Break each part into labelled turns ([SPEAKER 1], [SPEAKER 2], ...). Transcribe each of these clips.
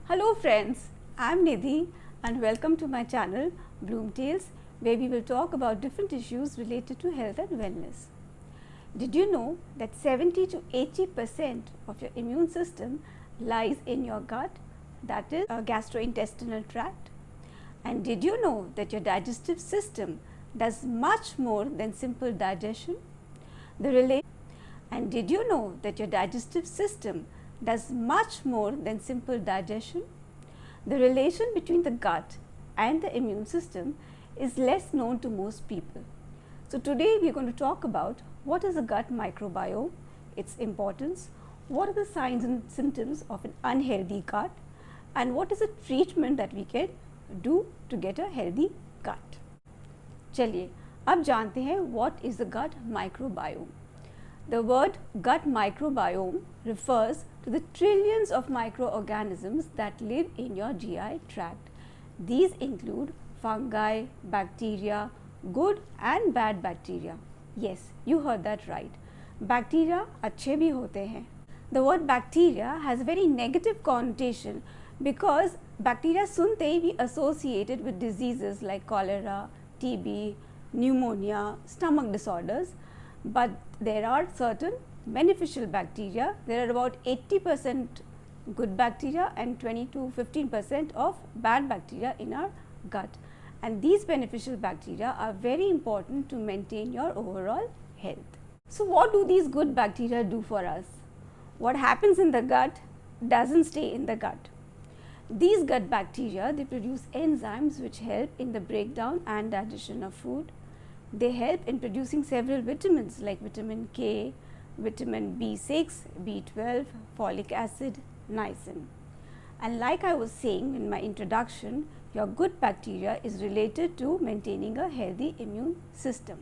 [SPEAKER 1] Hello friends, I am Nidhi and welcome to my channel Bloom Tales, where we will talk about different issues related to health and wellness. Did you know that 70 to 80% of your immune system lies in your gut, that is gastrointestinal tract? And did you know that your digestive system does much more than simple digestion? And did you know that your digestive system does much more than simple digestion? The relation between the gut and the immune system is less known to most people. So today we are going to talk about what is the gut microbiome, its importance, what are the signs and symptoms of an unhealthy gut, and what is the treatment that we can do to get a healthy gut. चलिए अब जानते हैं what is the gut microbiome. The word gut microbiome refers to the trillions of microorganisms that live in your GI tract. These include fungi, bacteria, good and bad bacteria. Yes, you heard that right. Bacteria अच्छे भी होते हैं. The word bacteria has a very negative connotation because bacteria सुनते ही we associate it with diseases like cholera, TB, pneumonia, stomach disorders. But there are certain beneficial bacteria. There are about 80% good bacteria and 20 to 15% of bad bacteria in our gut. And these beneficial bacteria are very important to maintain your overall health. So what do these good bacteria do for us? What happens in the gut doesn't stay in the gut. These gut bacteria, they produce enzymes which help in the breakdown and digestion of food. They help in producing several vitamins like vitamin K, vitamin B6, B12, folic acid, niacin. And like I was saying in my introduction, your good bacteria is related to maintaining a healthy immune system.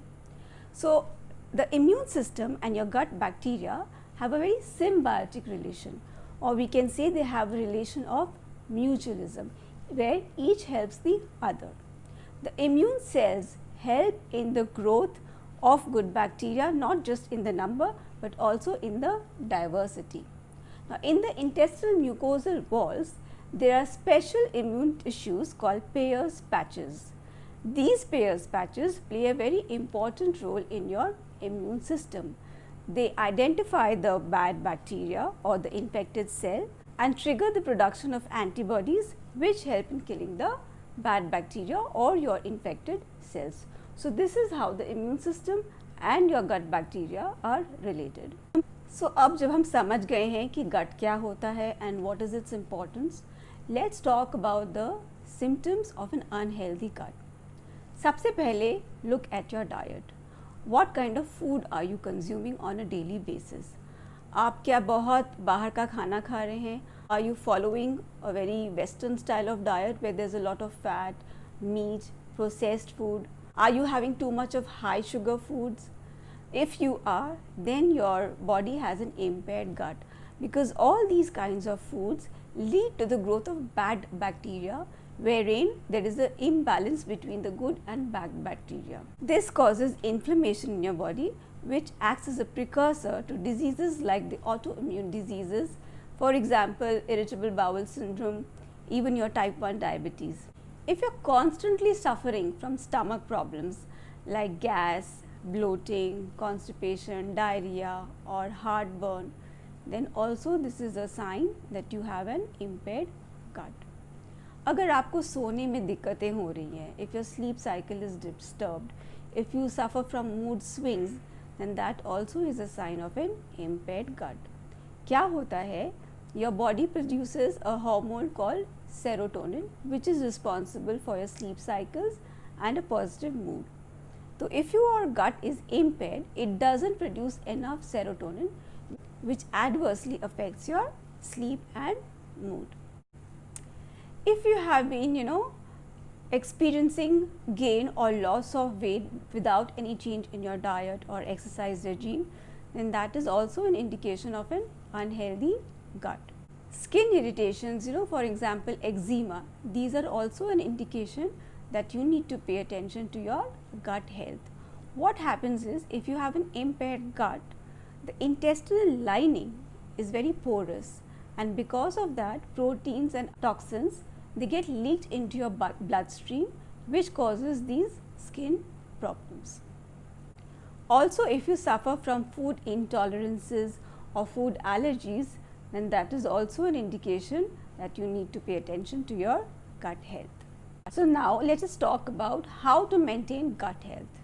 [SPEAKER 1] So the immune system and your gut bacteria have a very symbiotic relation, or we can say they have a relation of mutualism where each helps the other. The immune cells help in the growth of good bacteria, not just in the number but also in the diversity. Now in the intestinal mucosal walls there are special immune tissues called Peyer's patches. These Peyer's patches play a very important role in your immune system. They identify the bad bacteria or the infected cell and trigger the production of antibodies which help in killing the bad bacteria or your infected cells. So this is how the immune system and your gut bacteria are related. So अब जब हम समझ गए हैं कि gut क्या होता है and what is its importance, let's talk about the symptoms of an unhealthy gut. सबसे पहले look at your diet. What kind of food are you consuming on a daily basis? आप क्या बहुत बाहर का खाना खा रहे हैं? Are you following a very western style of diet where there's a lot of fat, meat, processed food? Are you having too much of high sugar foods? If you are, then your body has an impaired gut because all these kinds of foods lead to the growth of bad bacteria wherein there is an imbalance between the good and bad bacteria. This causes inflammation in your body which acts as a precursor to diseases like the autoimmune diseases, for example irritable bowel syndrome, even your type 1 diabetes. If you're constantly suffering from stomach problems like gas, bloating, constipation, diarrhea or heartburn, then also this is a sign that you have an impaired gut. अगर आपको सोने में दिक्कतें हो रही हैं, if your sleep cycle is disturbed, if you suffer from mood swings, then that also is a sign of an impaired gut. क्या होता है? Your body produces a hormone called serotonin which is responsible for your sleep cycles and a positive mood. So if your gut is impaired, it doesn't produce enough serotonin which adversely affects your sleep and mood. If you have been experiencing gain or loss of weight without any change in your diet or exercise regime, then that is also an indication of an unhealthy gut. Skin irritations, for example eczema, these are also an indication that you need to pay attention to your gut health. What happens is, if you have an impaired gut, the intestinal lining is very porous and because of that proteins and toxins, they get leaked into your bloodstream, which causes these skin problems. Also, if you suffer from food intolerances or food allergies, then that is also an indication that you need to pay attention to your gut health. So now let us talk about how to maintain gut health.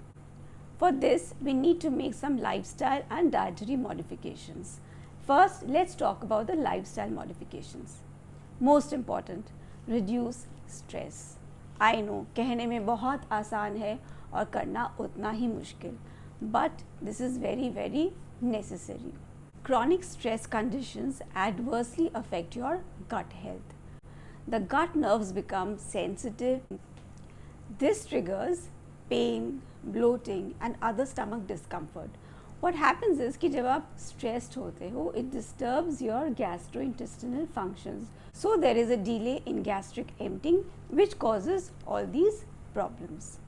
[SPEAKER 1] For this, we need to make some lifestyle and dietary modifications. First, let's talk about the lifestyle modifications. Most important, reduce stress. I know, कहने में बहुत आसान है और करना उतना ही मुश्किल, but this is very necessary. Chronic stress conditions adversely affect your gut health. The gut nerves become sensitive. This triggers pain, bloating and other stomach discomfort. What happens is कि जब आप stressed होते हो, it disturbs your gastrointestinal functions. So there is a delay in gastric emptying, which causes all these problems.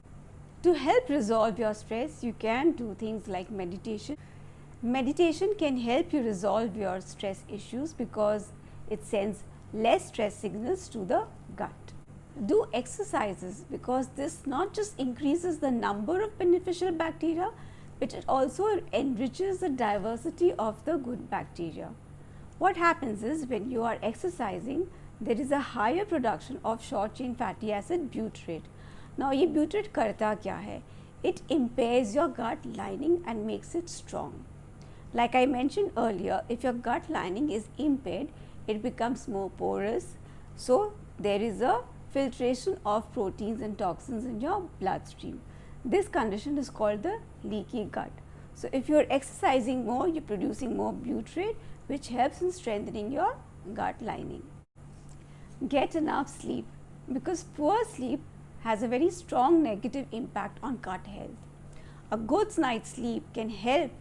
[SPEAKER 1] To help resolve your stress, you can do things like meditation. Meditation can help you resolve your stress issues because it sends less stress signals to the gut. Do exercises because this not just increases the number of beneficial bacteria, but it also enriches the diversity of the good bacteria. What happens is when you are exercising, there is a higher production of short chain fatty acid butyrate. Now ये butyrate करता क्या है? It impairs your gut lining and makes it strong. Like I mentioned earlier, if your gut lining is impaired, it becomes more porous. So there is a filtration of proteins and toxins in your bloodstream. This condition is called the leaky gut. So if you are exercising more, you are producing more butyrate, which helps in strengthening your gut lining. Get enough sleep because poor sleep has a very strong negative impact on gut health. A good night's sleep can help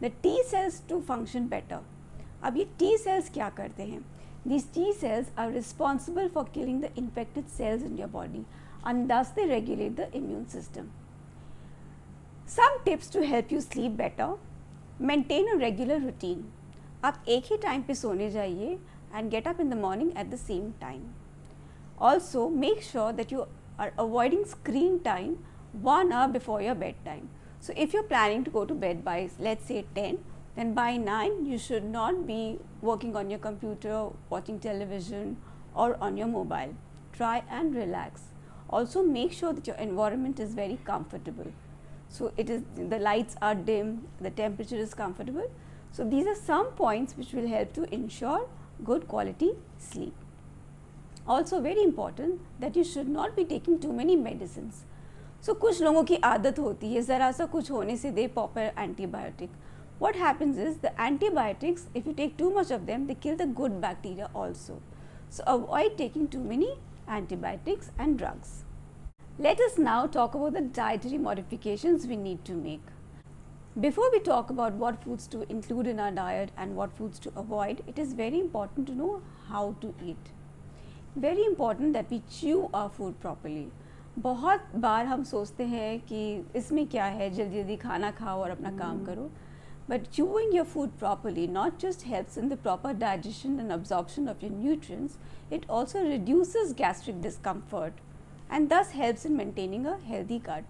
[SPEAKER 1] the T cells to function better. अब ये T cells क्या करते हैं? These T cells are responsible for killing the infected cells in your body and thus they regulate the immune system. Some tips to help you sleep better. Maintain a regular routine. आप एक ही time पे सोने जाइए and get up in the morning at the same time. Also, make sure that you are avoiding screen time 1 hour before your bedtime. So if you're planning to go to bed by let's say 10, then by 9 you should not be working on your computer, watching television or on your mobile. Try and relax. Also make sure that your environment is very comfortable. So the lights are dim, the temperature is comfortable. So these are some points which will help to ensure good quality sleep. Also very important that you should not be taking too many medicines. So कुछ लोगों की आदत होती है ज़रा सा कुछ होने से they pop an antibiotic. What happens is the antibiotics, if you take too much of them, they kill the good bacteria also. So avoid taking too many antibiotics and drugs. Let us now talk about the dietary modifications we need to make. Before we talk about what foods to include in our diet and what foods to avoid, it is very important to know how to eat. Very important that we chew our food properly. बहुत बार हम सोचते हैं कि इसमें क्या है, जल्दी जल्दी खाना खाओ और अपना काम करो. But chewing your food properly not just helps in the proper digestion and absorption of your nutrients, it also reduces gastric discomfort and thus helps in maintaining a healthy gut.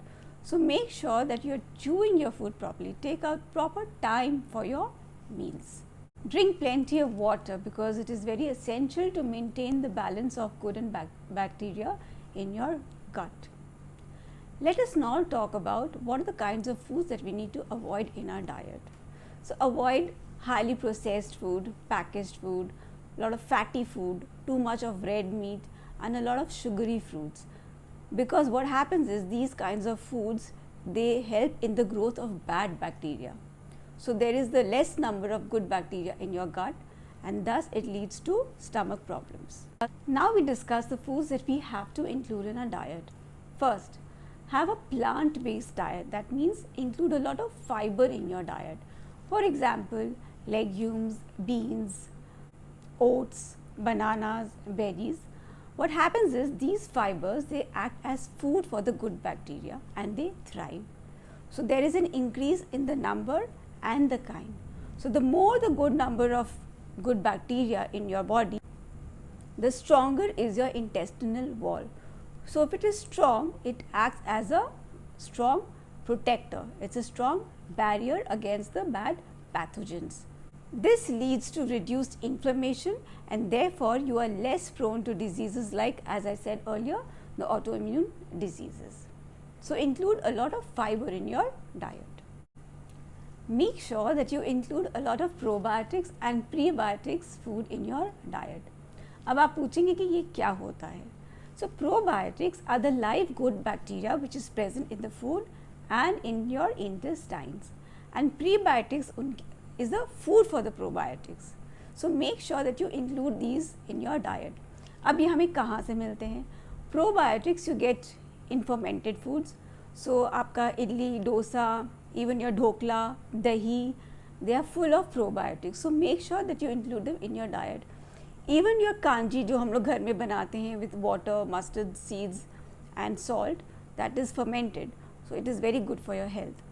[SPEAKER 1] So make sure that you are chewing your food properly. Take out proper time for your meals. Drink plenty of water because it is very essential to maintain the balance of good and bacteria in your gut. Let us now talk about what are the kinds of foods that we need to avoid in our diet. So avoid highly processed food, packaged food, a lot of fatty food, too much of red meat and a lot of sugary fruits. Because what happens is these kinds of foods, they help in the growth of bad bacteria. So there is the less number of good bacteria in your gut and thus it leads to stomach problems. Now we discuss the foods that we have to include in our diet. First, have a plant-based diet. That means include a lot of fiber in your diet. For example, legumes, beans, oats, bananas, berries. What happens is these fibers, they act as food for the good bacteria and they thrive. So there is an increase in the number and the kind. So the more the good number of good bacteria in your body, the stronger is your intestinal wall. So if it is strong, it acts as a strong protector. It's a strong barrier against the bad pathogens. This leads to reduced inflammation, and therefore you are less prone to diseases like, as I said earlier, the autoimmune diseases. So include a lot of fiber in your diet. Make sure that you include a lot of probiotics and prebiotics food in your diet. अब आप पूछेंगे कि ये क्या होता है? So probiotics are the live good bacteria which is present in the food and in your intestines, and prebiotics is the food for the probiotics. So make sure that you include these in your diet. अब ये हमें कहाँ से मिलते हैं? Probiotics you get in fermented foods. So आपका idli, dosa, even your dhokla, dahi, they are full of probiotics. So make sure that you include them in your diet. Even your kanji जो हम लोग घर में बनाते हैं with water, mustard seeds and salt, that is fermented. So it is very good for your health.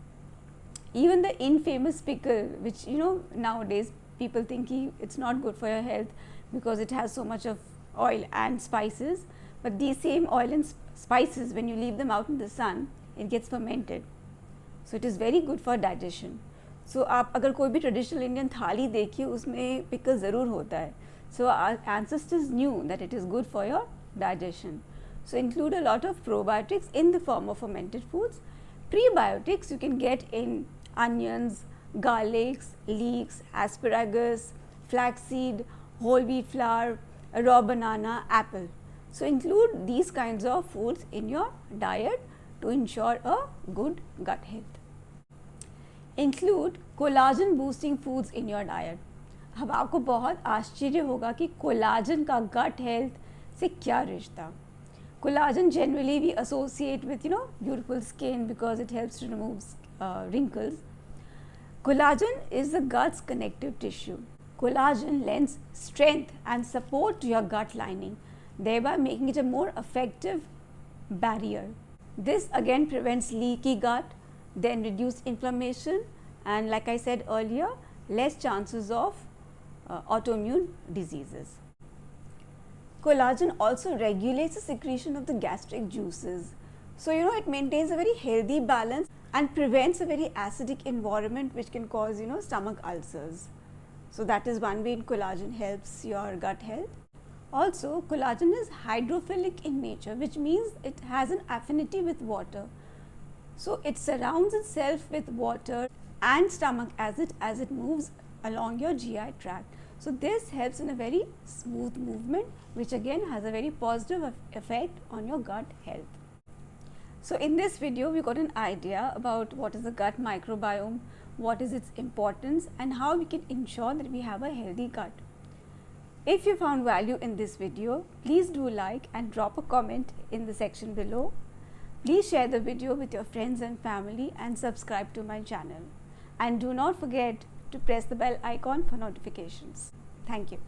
[SPEAKER 1] Even the infamous pickle, which nowadays people think it's not good for your health because it has so much of oil and spices, but these same oil and spices, when you leave them out in the sun, it gets fermented. So it is very good for digestion. So आप अगर कोई भी traditional Indian थाली देखिए उसमें pickle ज़रूर होता है. So our ancestors knew that it is good for your digestion. So include a lot of probiotics in the form of fermented foods. Prebiotics you can get in onions, garlics, leeks, asparagus, flaxseed, whole wheat flour, raw banana, apple. So include these kinds of foods in your diet to ensure a good gut health. Include collagen boosting foods in your diet. अब आपको बहुत आश्चर्य होगा कि collagen का gut health से क्या रिश्ता. Collagen generally we associate with beautiful skin because it helps to remove wrinkles. Collagen is the gut's connective tissue. Collagen lends strength and support to your gut lining, thereby making it a more effective barrier. This again prevents leaky gut, then reduced inflammation, and like I said earlier, less chances of autoimmune diseases. Collagen also regulates the secretion of the gastric juices. So it maintains a very healthy balance and prevents a very acidic environment which can cause stomach ulcers. So that is one way collagen helps your gut health. Also, collagen is hydrophilic in nature, which means it has an affinity with water. So it surrounds itself with water and stomach acid as it moves along your GI tract. So this helps in a very smooth movement, which again has a very positive effect on your gut health. So in this video, we got an idea about what is the gut microbiome, what is its importance, and how we can ensure that we have a healthy gut. If you found value in this video, please do like and drop a comment in the section below. Please share the video with your friends and family and subscribe to my channel. And do not forget to press the bell icon for notifications. Thank you.